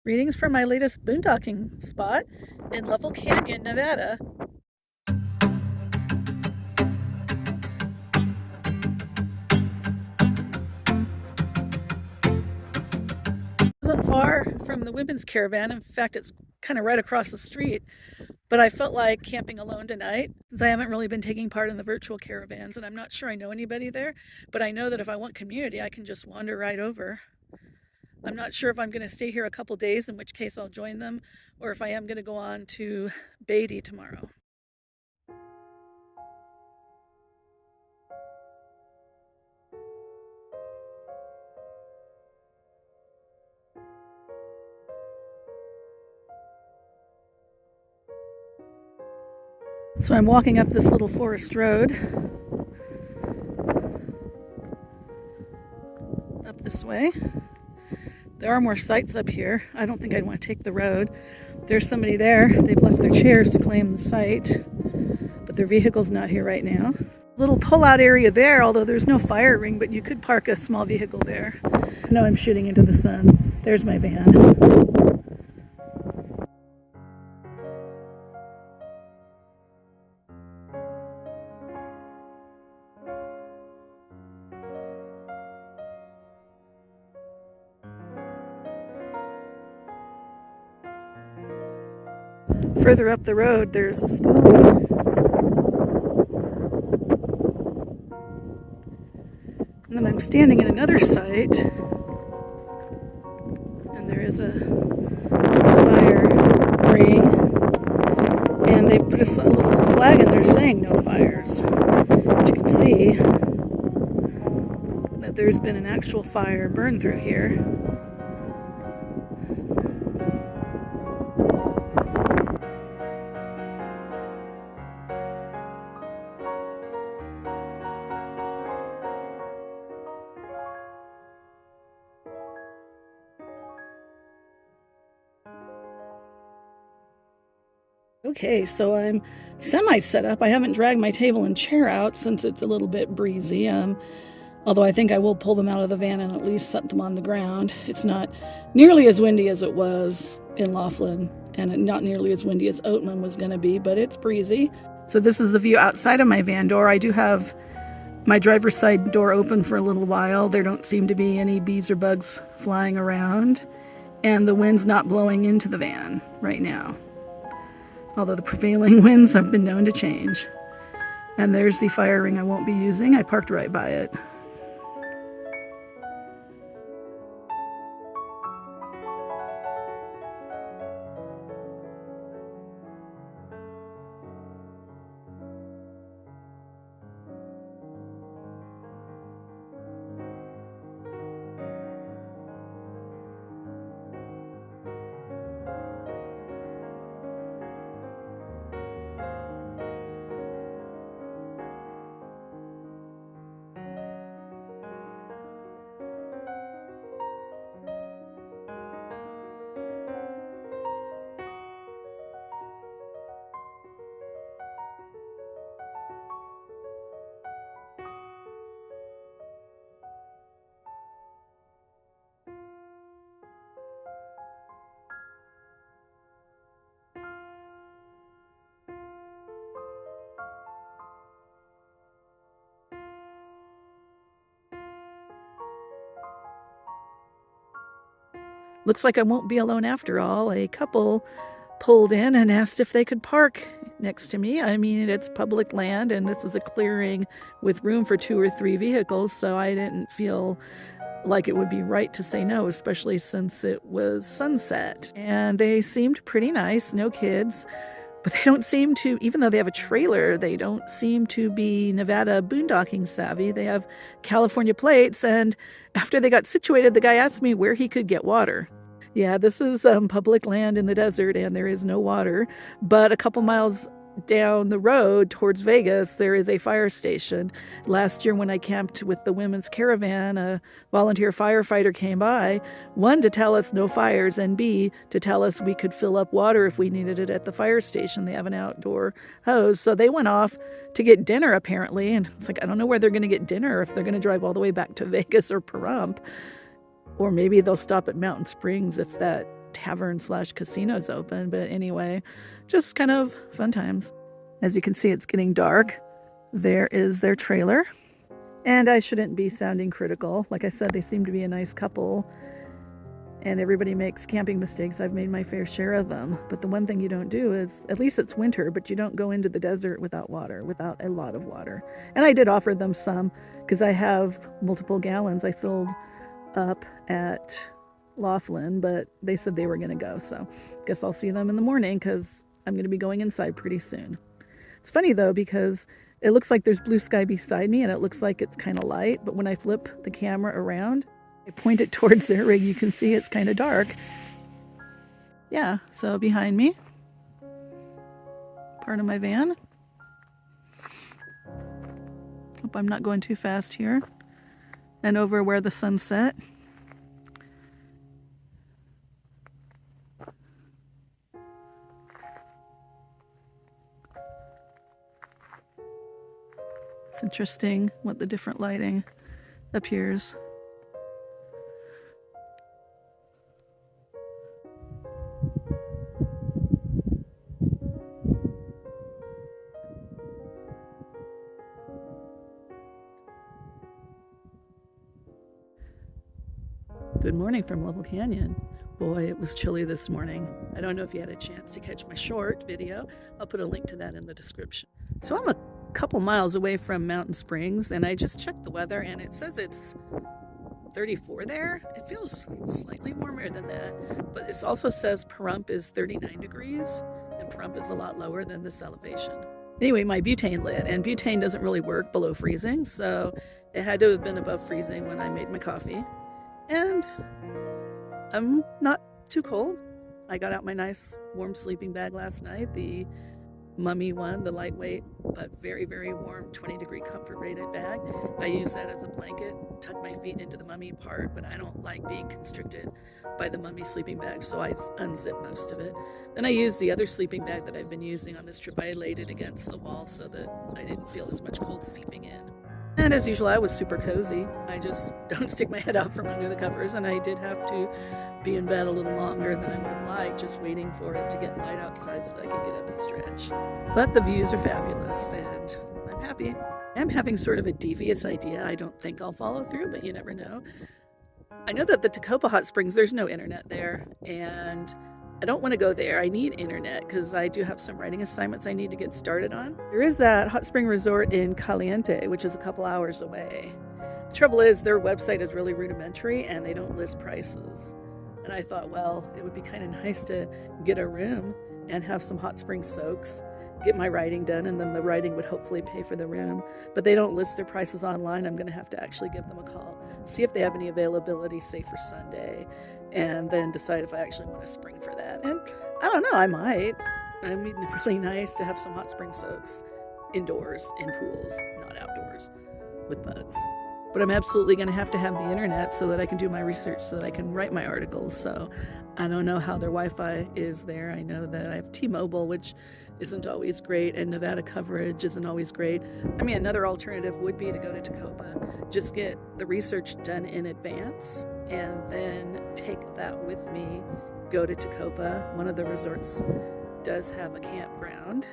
Readings from my latest boondocking spot in Lovell Canyon, Nevada. It isn't far from the women's caravan. In fact, it's kind of right across the street. But I felt like camping alone tonight since I haven't really been taking part in the virtual caravans, and I'm not sure I know anybody there. But I know that if I want community, I can just wander right over. I'm not sure if I'm going to stay here a couple days, in which case I'll join them, or if I am going to go on to Beatty tomorrow. So I'm walking up this little forest road, up this way. There are more sites up here. I don't think I'd want to take the road. There's somebody there. They've left their chairs to claim the site, but their vehicle's not here right now. Little pull-out area there, although there's no fire ring, but you could park a small vehicle there. No, I'm shooting into the sun. There's my van. Further up the road, there's a school. And then I'm standing in another site, and there is a fire ring, and they've put a little flag in there saying no fires. But you can see that there's been an actual fire burn through here. Okay, so I'm semi-set up. I haven't dragged my table and chair out since it's a little bit breezy, although I think I will pull them out of the van and at least set them on the ground. It's not nearly as windy as it was in Laughlin, and not nearly as windy as Oatman was going to be, but it's breezy. So this is the view outside of my van door. I do have my driver's side door open for a little while. There don't seem to be any bees or bugs flying around, and the wind's not blowing into the van right now, although the prevailing winds have been known to change. And there's the fire ring I won't be using. I parked right by it. Looks like I won't be alone after all. A couple pulled in and asked if they could park next to me. I mean, it's public land and this is a clearing with room for 2 or 3 vehicles, so I didn't feel like it would be right to say no, especially since it was sunset. And they seemed pretty nice, no kids, but they don't seem to, even though they have a trailer, they don't seem to be Nevada boondocking savvy. They have California plates, and after they got situated, the guy asked me where he could get water. Yeah, this is public land in the desert, and there is no water, but a couple miles down the road towards Vegas, there is a fire station. Last year when I camped with the women's caravan, a volunteer firefighter came by, one, to tell us no fires, and B, to tell us we could fill up water if we needed it at the fire station. They have an outdoor hose. So they went off to get dinner, apparently, and it's like, I don't know where they're going to get dinner, if they're going to drive all the way back to Vegas or Pahrump, or maybe they'll stop at Mountain Springs if that tavern / casinos open. But anyway, just kind of fun times. As you can see, it's getting dark. There is their trailer. And I shouldn't be sounding critical. Like I said, they seem to be a nice couple. And everybody makes camping mistakes. I've made my fair share of them. But the one thing you don't do is, at least it's winter, but you don't go into the desert without water, without a lot of water. And I did offer them some because I have multiple gallons I filled up at Laughlin, but they said they were going to go. So I guess I'll see them in the morning because I'm going to be going inside pretty soon. It's funny though, because it looks like there's blue sky beside me and it looks like it's kind of light. But when I flip the camera around, I point it towards their rig, you can see it's kind of dark. Yeah, so behind me, part of my van. Hope I'm not going too fast here. And over where the sun set. It's interesting what the different lighting appears. Good morning from Lovell Canyon. Boy, it was chilly this morning. I don't know if you had a chance to catch my short video. I'll put a link to that in the description. So I'm a couple miles away from Mountain Springs, and I just checked the weather, and it says it's 34 there. It feels slightly warmer than that, but it also says Pahrump is 39 degrees, and Pahrump is a lot lower than this elevation. Anyway, my butane lit, and butane doesn't really work below freezing, so it had to have been above freezing when I made my coffee. And I'm not too cold. I got out my nice warm sleeping bag last night, the Mummy one, the lightweight but very, very warm 20-degree comfort rated bag. I use that as a blanket, tuck my feet into the Mummy part, but I don't like being constricted by the Mummy sleeping bag, so I unzip most of it. Then I used the other sleeping bag that I've been using on this trip. I laid it against the wall so that I didn't feel as much cold seeping in. And as usual, I was super cozy. I just don't stick my head out from under the covers, and I did have to be in bed a little longer than I would have liked, just waiting for it to get light outside so that I could get up and stretch. But the views are fabulous, and I'm happy. I'm having sort of a devious idea. I don't think I'll follow through, but you never know. I know that the Tacoma Hot Springs, there's no internet there, and I don't want to go there. I need internet because I do have some writing assignments I need to get started on. There is that hot spring resort in Caliente, which is a couple hours away. The trouble is their website is really rudimentary and they don't list prices. And I thought, well, it would be kind of nice to get a room and have some hot spring soaks, get my writing done, and then the writing would hopefully pay for the room. But they don't list their prices online. I'm going to have to actually give them a call, see if they have any availability, say for Sunday, and then decide if I actually want to spring for that. And I don't know, I might. I mean, it's really nice to have some hot spring soaks indoors, in pools, not outdoors, with bugs. But I'm absolutely going to have the internet so that I can do my research, so that I can write my articles. So I don't know how their Wi-Fi is there. I know that I have T-Mobile, which isn't always great, and Nevada coverage isn't always great. I mean, another alternative would be to go to Tacoma, just get the research done in advance, and then take that with me, go to Tacoma. One of the resorts does have a campground,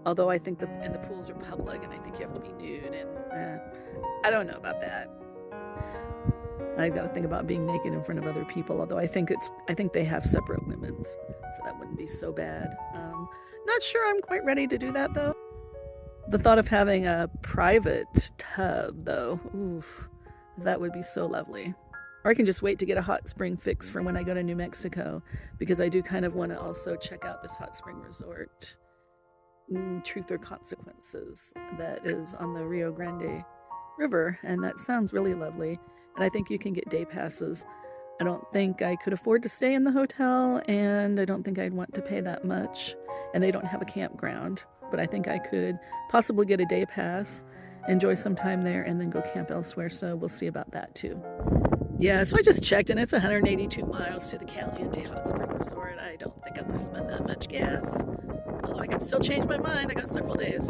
although I think the pools are public, and I think you have to be nude, and I don't know about that. I've got to think about being naked in front of other people, although I think they have separate women's, so that wouldn't be so bad. Not sure I'm quite ready to do that, though. The thought of having a private tub, though, oof, that would be so lovely. Or I can just wait to get a hot spring fix for when I go to New Mexico, because I do kind of want to also check out this hot spring resort, Truth or Consequences, that is on the Rio Grande River, and that sounds really lovely. And I think you can get day passes. I don't think I could afford to stay in the hotel, and I don't think I'd want to pay that much. And they don't have a campground, but I think I could possibly get a day pass, enjoy some time there, and then go camp elsewhere. So we'll see about that too. Yeah, so I just checked, and it's 182 miles to the Caliente Hot Spring Resort. I don't think I'm going to spend that much gas, although I can still change my mind. I got several days.